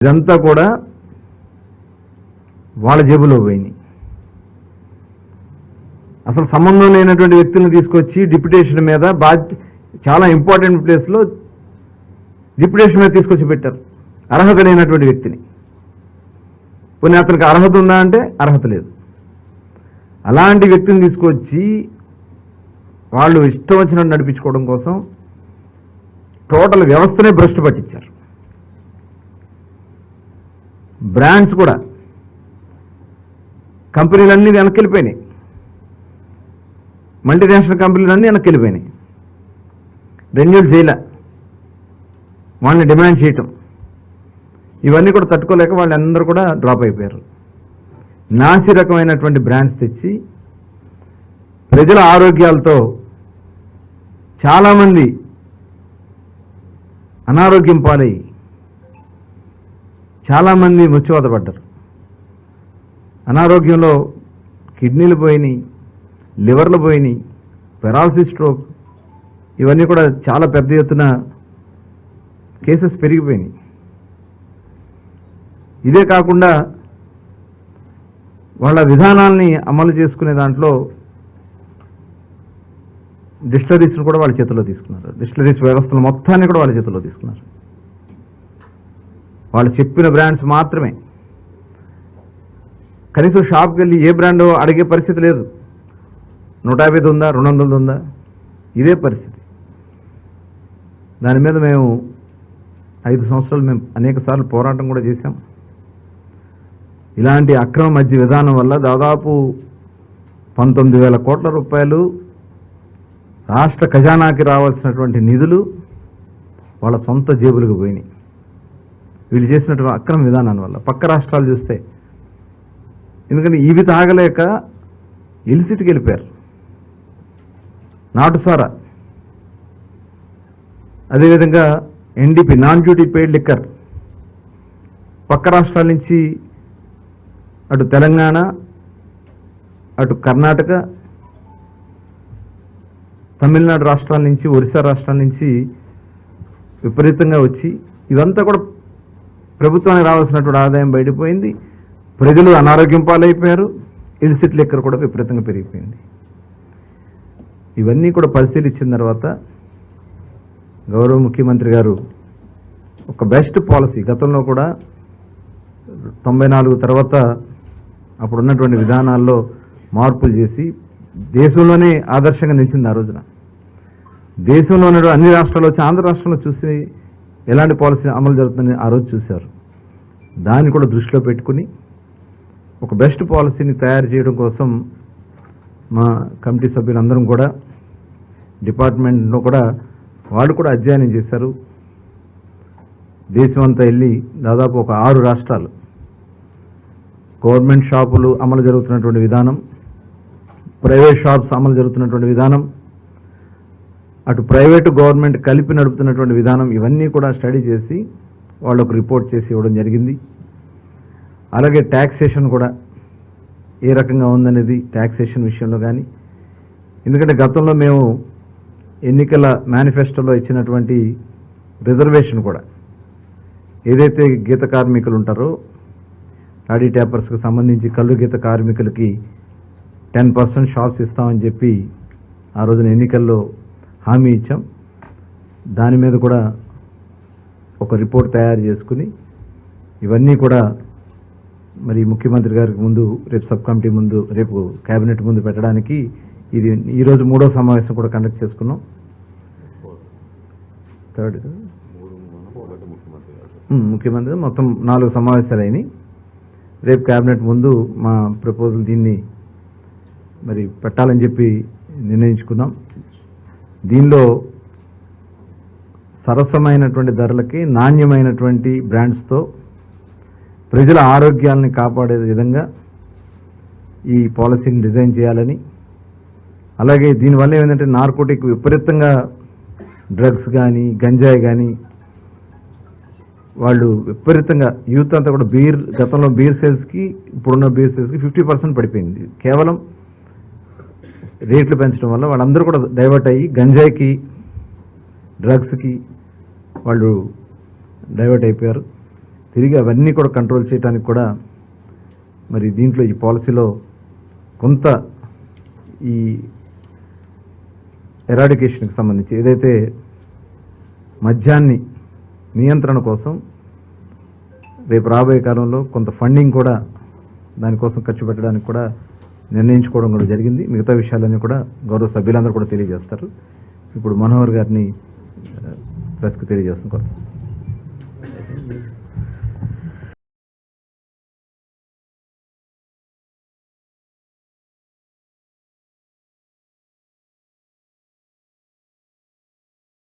ఇదంతా కూడా వాళ్ళ జేబులో పోయినాయి. అసలు సంబంధం లేనటువంటి వ్యక్తులను తీసుకొచ్చి డిప్యుటేషన్ మీద చాలా ఇంపార్టెంట్ ప్లేస్లో డిప్యుటేషన్ మీద తీసుకొచ్చి పెట్టారు అర్హత లేనటువంటి వ్యక్తిని. కొన్ని అతనికి అర్హత ఉందా అంటే అర్హత లేదు. అలాంటి వ్యక్తిని తీసుకొచ్చి వాళ్ళు ఇష్టం వచ్చినట్టు నడిపించుకోవడం కోసం టోటల్ వ్యవస్థనే భ్రష్టు పట్టించారు. బ్రాండ్స్ కూడా కంపెనీలన్నీ వెనక్కి వెళ్ళిపోయినాయి, మల్టీనేషనల్ కంపెనీలన్నీ వెనక్కి వెళ్ళిపోయినాయి. రెన్యూల్ చేయలే, వాళ్ళని డిమాండ్ చేయటం, ఇవన్నీ కూడా తట్టుకోలేక వాళ్ళందరూ కూడా డ్రాప్ అయిపోయారు. నాసి రకమైనటువంటి బ్రాండ్స్ తెచ్చి ప్రజల ఆరోగ్యాలతో చాలామంది అనారోగ్యం పాలై చాలామంది మృత్యువాత పడ్డారు. అనారోగ్యంలో కిడ్నీలు పోయినాయి, లివర్లు పోయినాయి, పెరాలసిస్, స్ట్రోక్, ఇవన్నీ కూడా చాలా పెద్ద ఎత్తున కేసెస్ పెరిగిపోయినాయి. ఇదే కాకుండా వాళ్ళ విధానాల్ని అమలు చేసుకునే దాంట్లో డిస్టిలరీస్ను కూడా వాళ్ళ చేతుల్లో తీసుకున్నారు. డిస్టిలరీస్ వ్యవస్థలు మొత్తాన్ని కూడా వాళ్ళ చేతుల్లో తీసుకున్నారు. వాళ్ళు చెప్పిన బ్రాండ్స్ మాత్రమే. కనీసం షాప్కి వెళ్ళి ఏ బ్రాండ్ అడిగే పరిస్థితి లేదు. 150 ఉందా, 200 ఉందా, ఇదే పరిస్థితి. దాని మీద మేము 5 సంవత్సరాలు మేము అనేక సార్లు పోరాటం కూడా చేశాం. ఇలాంటి అక్రమ మద్య విధానం వల్ల దాదాపు 19,000 కోట్ల రూపాయలు రాష్ట్ర ఖజానాకి రావాల్సినటువంటి నిధులు వాళ్ళ సొంత జేబులకు పోయినాయి. వీళ్ళు చేసినటువంటి అక్రమ విధానాన్ని వల్ల. పక్క రాష్ట్రాలు చూస్తే, ఎందుకంటే ఇవి తాగలేక ఇల్సిట్కి వెళ్ళిపోయారు. నాటుసారా, అదేవిధంగా NDP, non duty paid liquor, పక్క రాష్ట్రాల నుంచి అటు తెలంగాణ, అటు కర్ణాటక, తమిళనాడు రాష్ట్రాల నుంచి, ఒరిస్సా రాష్ట్రాల నుంచి విపరీతంగా వచ్చి ఇదంతా కూడా ప్రభుత్వానికి రావాల్సినటువంటి ఆదాయం బయటపోయింది. ప్రజలు అనారోగ్యం పాలైపోయారు. ఇల్సిట్ లిక్కర్ కూడా విపరీతంగా పెరిగిపోయింది. ఇవన్నీ కూడా పరిశీలించిన తర్వాత గౌరవ ముఖ్యమంత్రి గారు ఒక బెస్ట్ పాలసీ, గతంలో కూడా 94 తర్వాత అప్పుడున్నటువంటి విధానాల్లో మార్పులు చేసి దేశంలోనే ఆదర్శంగా నిలిచింది. ఆ రోజున దేశంలో ఉన్న అన్ని రాష్ట్రాల్లో వచ్చి ఆంధ్ర రాష్ట్రంలో చూసి ఎలాంటి పాలసీ అమలు జరుగుతుందని ఆ రోజు చూశారు. దాన్ని కూడా దృష్టిలో పెట్టుకుని ఒక బెస్ట్ పాలసీని తయారు చేయడం కోసం మా కమిటీ సభ్యులందరం కూడా డిపార్ట్మెంట్లో కూడా వాళ్ళు కూడా అధ్యయనం చేశారు. దేశం అంతా వెళ్ళి దాదాపు ఒక 6 రాష్ట్రాలు గవర్నమెంట్ షాపులు అమలు జరుగుతున్నటువంటి విధానం, ప్రైవేట్ షాప్స్ అమలు జరుగుతున్నటువంటి విధానం, అటు ప్రైవేటు గవర్నమెంట్ కలిపి నడుపుతున్నటువంటి విధానం, ఇవన్నీ కూడా స్టడీ చేసి వాళ్ళకు రిపోర్ట్ చేసి ఇవ్వడం జరిగింది. అలాగే ట్యాక్సేషన్ కూడా ఏ రకంగా ఉందనేది ట్యాక్సేషన్ విషయంలో కానీ, ఎందుకంటే గతంలో మేము ఎన్నికల మేనిఫెస్టోలో ఇచ్చినటువంటి రిజర్వేషన్ కూడా ఏదైతే గీత కార్మికులు ఉంటారో టాడీ ట్యాపర్స్కి సంబంధించి కళ్ళు గీత కార్మికులకి 10% షాప్స్ ఇస్తామని చెప్పి ఆ రోజున ఎన్నికల్లో హామీ ఇచ్చాం. దాని మీద కూడా ఒక రిపోర్ట్ తయారు చేసుకుని ఇవన్నీ కూడా మరి ముఖ్యమంత్రి గారికి ముందు, రేపు సబ్ కమిటీ ముందు, రేపు కేబినెట్ ముందు పెట్టడానికి ఇది ఈరోజు 3వ సమావేశం కూడా కండక్ట్ చేసుకున్నాం. 3rd ముఖ్యమంత్రి మొత్తం 4 సమావేశాలు అయినాయి. రేపు కేబినెట్ ముందు మా ప్రపోజల్ దీన్ని మరి పెట్టాలని చెప్పి నిర్ణయించుకున్నాం. దీనిలో సరసమైనటువంటి ధరలకి నాణ్యమైనటువంటి బ్రాండ్స్తో ప్రజల ఆరోగ్యాలని కాపాడే విధంగా ఈ పాలసీని డిజైన్ చేయాలని, అలాగే దీనివల్ల ఏంటంటే నార్కోటిక్ విపరీతంగా డ్రగ్స్ కానీ గంజాయి కానీ వాళ్ళు విపరీతంగా యూత్ అంతా కూడా గతంలో బీర్ సేల్స్కి ఇప్పుడున్న బీర్ సేల్స్కి 50% పడిపోయింది. కేవలం రేట్లు పెంచడం వల్ల వాళ్ళందరూ కూడా డైవర్ట్ అయ్యి గంజాయికి, డ్రగ్స్కి వాళ్ళు డైవర్ట్ అయిపోయారు. తిరిగి అవన్నీ కూడా కంట్రోల్ చేయడానికి కూడా మరి దీంట్లో ఈ పాలసీలో కొంత ఈ ఎరాడికేషన్కి సంబంధించి ఏదైతే మద్యాన్ని నియంత్రణ కోసం రేపు రాబోయే కాలంలో కొంత ఫండింగ్ కూడా దానికోసం ఖర్చు పెట్టడానికి కూడా నిర్ణయించుకోవడం కూడా జరిగింది. మిగతా విషయాలన్నీ కూడా గౌరవ సభ్యులందరూ కూడా తెలియజేస్తారు. ఇప్పుడు మనోహర్ గారిని ప్రెస్కి తెలియజేస్తున్నారు.